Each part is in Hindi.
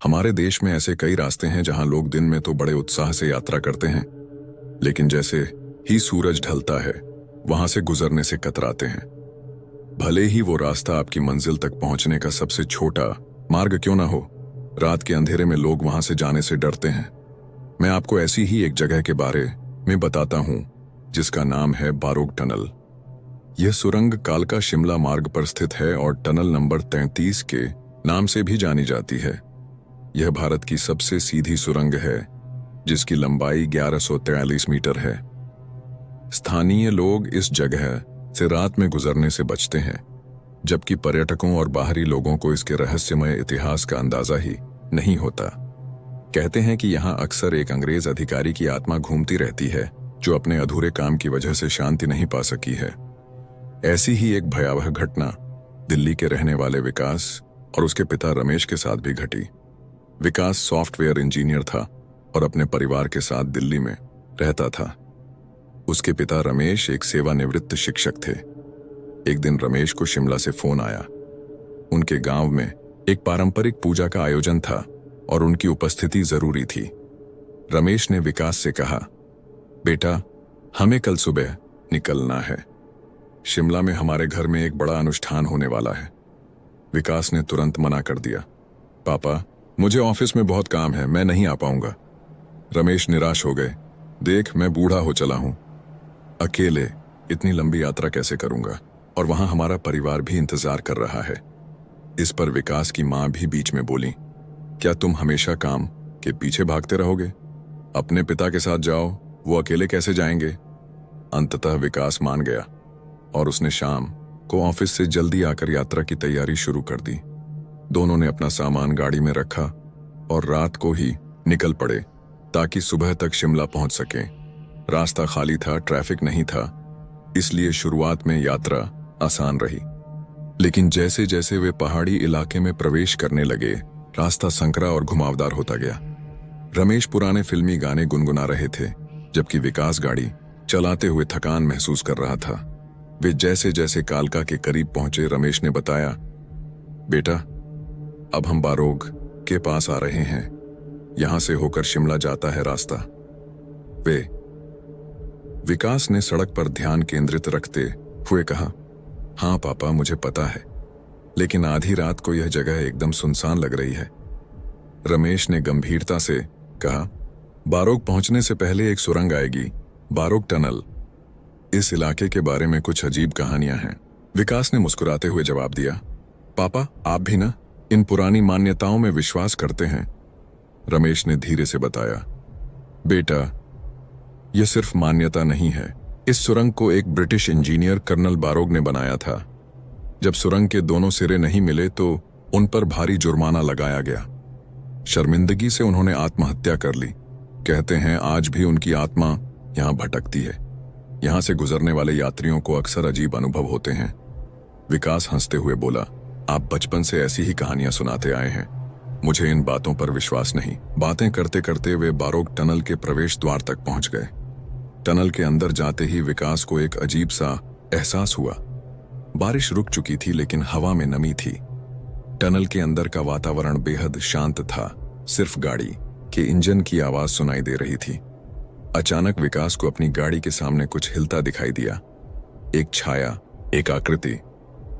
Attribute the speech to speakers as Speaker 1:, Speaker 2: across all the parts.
Speaker 1: हमारे देश में ऐसे कई रास्ते हैं जहां लोग दिन में तो बड़े उत्साह से यात्रा करते हैं, लेकिन जैसे ही सूरज ढलता है वहां से गुजरने से कतराते हैं। भले ही वो रास्ता आपकी मंजिल तक पहुंचने का सबसे छोटा मार्ग क्यों ना हो, रात के अंधेरे में लोग वहां से जाने से डरते हैं। मैं आपको ऐसी ही एक जगह के बारे में बताता हूं जिसका नाम है बारोक टनल। यह सुरंग कालका शिमला मार्ग पर स्थित है और टनल नंबर 33 के नाम से भी जानी जाती है। यह भारत की सबसे सीधी सुरंग है जिसकी लंबाई 1143 मीटर है। स्थानीय लोग इस जगह से रात में गुजरने से बचते हैं, जबकि पर्यटकों और बाहरी लोगों को इसके रहस्यमय इतिहास का अंदाजा ही नहीं होता। कहते हैं कि यहाँ अक्सर एक अंग्रेज अधिकारी की आत्मा घूमती रहती है जो अपने अधूरे काम की वजह से शांति नहीं पा सकी है। ऐसी ही एक भयावह घटना दिल्ली के रहने वाले विकास और उसके पिता रमेश के साथ भी घटी। विकास सॉफ्टवेयर इंजीनियर था और अपने परिवार के साथ दिल्ली में रहता था। उसके पिता रमेश एक सेवानिवृत्त शिक्षक थे। एक दिन रमेश को शिमला से फोन आया। उनके गांव में एक पारंपरिक पूजा का आयोजन था और उनकी उपस्थिति जरूरी थी। रमेश ने विकास से कहा, बेटा, हमें कल सुबह निकलना है। शिमला में हमारे घर में एक बड़ा अनुष्ठान होने वाला है। विकास ने तुरंत मना कर दिया, पापा, मुझे ऑफिस में बहुत काम है, मैं नहीं आ पाऊंगा। रमेश निराश हो गए। देख, मैं बूढ़ा हो चला हूं, अकेले इतनी लंबी यात्रा कैसे करूंगा, और वहां हमारा परिवार भी इंतजार कर रहा है। इस पर विकास की मां भी बीच में बोली, क्या तुम हमेशा काम के पीछे भागते रहोगे? अपने पिता के साथ जाओ, वो अकेले कैसे जाएंगे? अंततः विकास मान गया और उसने शाम को ऑफिस से जल्दी आकर यात्रा की तैयारी शुरू कर दी। दोनों ने अपना सामान गाड़ी में रखा और रात को ही निकल पड़े ताकि सुबह तक शिमला पहुंच सकें। रास्ता खाली था, ट्रैफिक नहीं था, इसलिए शुरुआत में यात्रा आसान रही। लेकिन जैसे जैसे वे पहाड़ी इलाके में प्रवेश करने लगे, रास्ता संकरा और घुमावदार होता गया। रमेश पुराने फिल्मी गाने गुनगुना रहे थे, जबकि विकास गाड़ी चलाते हुए थकान महसूस कर रहा था। वे जैसे जैसे कालका के करीब पहुंचे, रमेश ने बताया, बेटा, अब हम बारोग के पास आ रहे हैं। यहां से होकर शिमला जाता है रास्ता। विकास ने सड़क पर ध्यान केंद्रित रखते हुए कहा, हाँ पापा, मुझे पता है, लेकिन आधी रात को यह जगह एकदम सुनसान लग रही है। रमेश ने गंभीरता से कहा, बारोग पहुंचने से पहले एक सुरंग आएगी, बारोग टनल। इस इलाके के बारे में कुछ अजीब कहानियां हैं। विकास ने मुस्कुराते हुए जवाब दिया, पापा, आप भी ना इन पुरानी मान्यताओं में विश्वास करते हैं? रमेश ने धीरे से बताया, बेटा, यह सिर्फ मान्यता नहीं है। इस सुरंग को एक ब्रिटिश इंजीनियर कर्नल बारोग ने बनाया था। जब सुरंग के दोनों सिरे नहीं मिले तो उन पर भारी जुर्माना लगाया गया। शर्मिंदगी से उन्होंने आत्महत्या कर ली। कहते हैं आज भी उनकी आत्मा यहां भटकती है। यहां से गुजरने वाले यात्रियों को अक्सर अजीब अनुभव होते हैं। विकास हंसते हुए बोला, आप बचपन से ऐसी ही कहानियां सुनाते आए हैं, मुझे इन बातों पर विश्वास नहीं। बातें करते करते वे बारोक टनल के प्रवेश द्वार तक पहुंच गए। टनल के अंदर जाते ही विकास को एक अजीब सा एहसास हुआ। बारिश रुक चुकी थी लेकिन हवा में नमी थी। टनल के अंदर का वातावरण बेहद शांत था, सिर्फ गाड़ी के इंजन की आवाज सुनाई दे रही थी। अचानक विकास को अपनी गाड़ी के सामने कुछ हिलता दिखाई दिया, एक छाया, एक आकृति।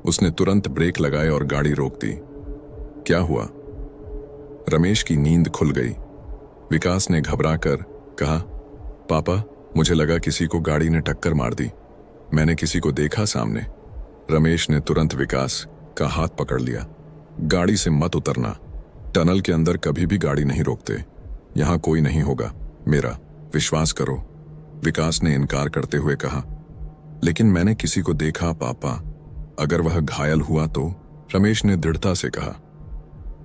Speaker 1: उसने तुरंत ब्रेक लगाए और गाड़ी रोक दी। क्या हुआ? रमेश की नींद खुल गई। विकास ने घबराकर कहा, पापा, मुझे लगा किसी को गाड़ी ने टक्कर मार दी। मैंने किसी को देखा सामने। रमेश ने तुरंत विकास का हाथ पकड़ लिया। गाड़ी से मत उतरना, टनल के अंदर कभी भी गाड़ी नहीं रोकते। यहां कोई नहीं होगा, मेरा विश्वास करो। विकास ने इनकार करते हुए कहा, लेकिन मैंने किसी को देखा पापा, अगर वह घायल हुआ तो? रमेश ने दृढ़ता से कहा,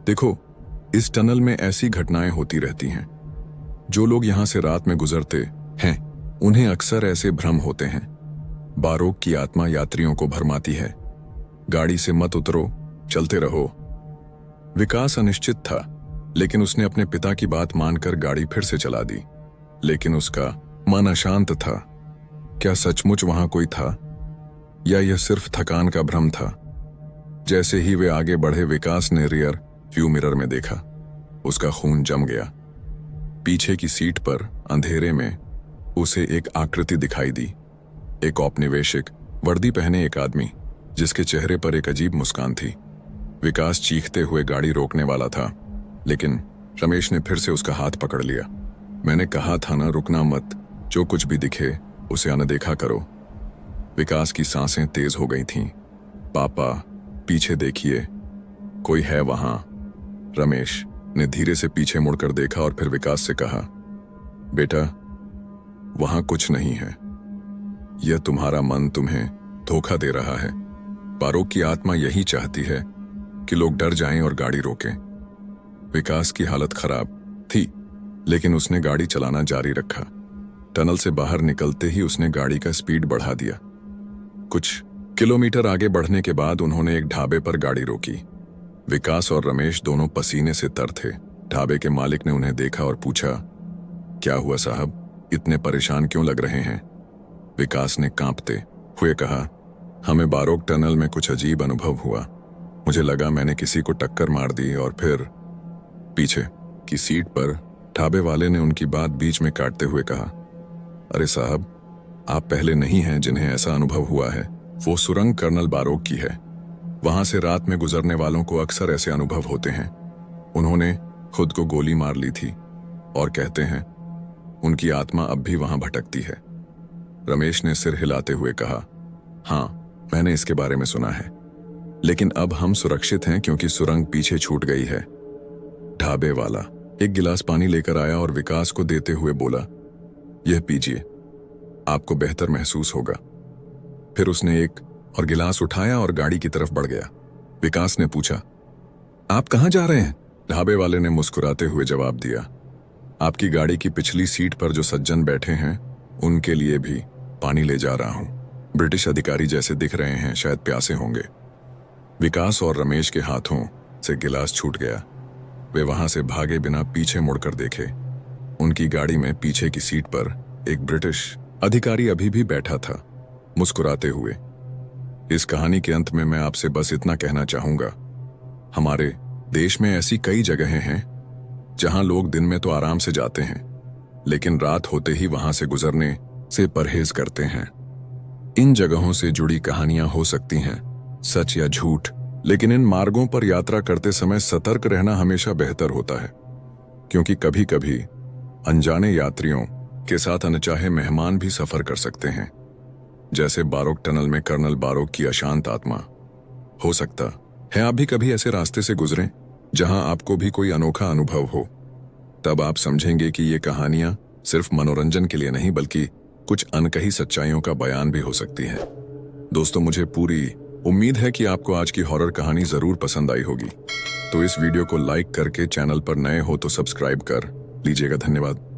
Speaker 1: देखो, इस टनल में ऐसी घटनाएं होती रहती हैं। जो लोग यहां से रात में गुजरते हैं उन्हें अक्सर ऐसे भ्रम होते हैं। बारोक की आत्मा यात्रियों को भरमाती है। गाड़ी से मत उतरो, चलते रहो। विकास अनिश्चित था, लेकिन उसने अपने पिता की बात मानकर गाड़ी फिर से चला दी। लेकिन उसका मन अशांत था। क्या सचमुच वहां कोई था या यह सिर्फ थकान का भ्रम था? जैसे ही वे आगे बढ़े, विकास ने रियर व्यू मिरर में देखा। उसका खून जम गया। पीछे की सीट पर अंधेरे में उसे एक आकृति दिखाई दी। एक औपनिवेशिक वर्दी पहने एक आदमी, जिसके चेहरे पर एक अजीब मुस्कान थी। विकास चीखते हुए गाड़ी रोकने वाला था, लेकिन रमेश ने फिर से उसका हाथ पकड़ लिया। मैंने कहा था ना, रुकना मत, जो कुछ भी दिखे उसे अनदेखा करो। विकास की सांसें तेज हो गई थीं। पापा, पीछे देखिए, कोई है वहां। रमेश ने धीरे से पीछे मुड़कर देखा और फिर विकास से कहा, बेटा, वहां कुछ नहीं है। यह तुम्हारा मन तुम्हें धोखा दे रहा है। बारोक की आत्मा यही चाहती है कि लोग डर जाएं और गाड़ी रोकें। विकास की हालत खराब थी, लेकिन उसने गाड़ी चलाना जारी रखा। टनल से बाहर निकलते ही उसने गाड़ी का स्पीड बढ़ा दिया। कुछ किलोमीटर आगे बढ़ने के बाद उन्होंने एक ढाबे पर गाड़ी रोकी। विकास और रमेश दोनों पसीने से तर थे। ढाबे के मालिक ने उन्हें देखा और पूछा, क्या हुआ साहब, इतने परेशान क्यों लग रहे हैं? विकास ने कांपते हुए कहा, हमें बारोक टनल में कुछ अजीब अनुभव हुआ। मुझे लगा मैंने किसी को टक्कर मार दी और फिर। पीछे की सीट पर ढाबे वाले ने उनकी बात बीच में काटते हुए कहा, अरे साहब, आप पहले नहीं हैं जिन्हें ऐसा अनुभव हुआ है। वो सुरंग कर्नल बारोक की है। वहां से रात में गुजरने वालों को अक्सर ऐसे अनुभव होते हैं। उन्होंने खुद को गोली मार ली थी और कहते हैं उनकी आत्मा अब भी वहां भटकती है। रमेश ने सिर हिलाते हुए कहा, हाँ, मैंने इसके बारे में सुना है, लेकिन अब हम सुरक्षित हैं क्योंकि सुरंग पीछे छूट गई है। ढाबे वाला एक गिलास पानी लेकर आया और विकास को देते हुए बोला, यह पीजिए, आपको बेहतर महसूस होगा। फिर उसने एक और गिलास उठाया और गाड़ी की तरफ बढ़ गया। विकास ने पूछा, आप कहां जा रहे हैं? ढाबे वाले ने मुस्कुराते हुए जवाब दिया, आपकी गाड़ी की पिछली सीट पर जो सज्जन बैठे हैं उनके लिए भी पानी ले जा रहा हूं। ब्रिटिश अधिकारी जैसे दिख रहे हैं, शायद प्यासे होंगे। विकास और रमेश के हाथों से गिलास छूट गया। वे वहां से भागे बिना पीछे मुड़कर देखे। उनकी गाड़ी में पीछे की सीट पर एक ब्रिटिश अधिकारी अभी भी बैठा था, मुस्कुराते हुए। इस कहानी के अंत में मैं आपसे बस इतना कहना चाहूंगा, हमारे देश में ऐसी कई जगहें हैं जहां लोग दिन में तो आराम से जाते हैं, लेकिन रात होते ही वहां से गुजरने से परहेज करते हैं। इन जगहों से जुड़ी कहानियां हो सकती हैं सच या झूठ, लेकिन इन मार्गों पर यात्रा करते समय सतर्क रहना हमेशा बेहतर होता है, क्योंकि कभी कभी अनजाने यात्रियों के साथ अनचाहे मेहमान भी सफर कर सकते हैं, जैसे बारोक टनल में कर्नल बारोक की अशांत आत्मा। हो सकता है आप भी कभी ऐसे रास्ते से गुजरें जहां आपको भी कोई अनोखा अनुभव हो। तब आप समझेंगे कि ये कहानियां सिर्फ मनोरंजन के लिए नहीं, बल्कि कुछ अनकही सच्चाइयों का बयान भी हो सकती हैं। दोस्तों, मुझे पूरी उम्मीद है कि आपको आज की हॉरर कहानी जरूर पसंद आई होगी। तो इस वीडियो को लाइक करके चैनल पर नए हो तो सब्सक्राइब कर लीजिएगा। धन्यवाद।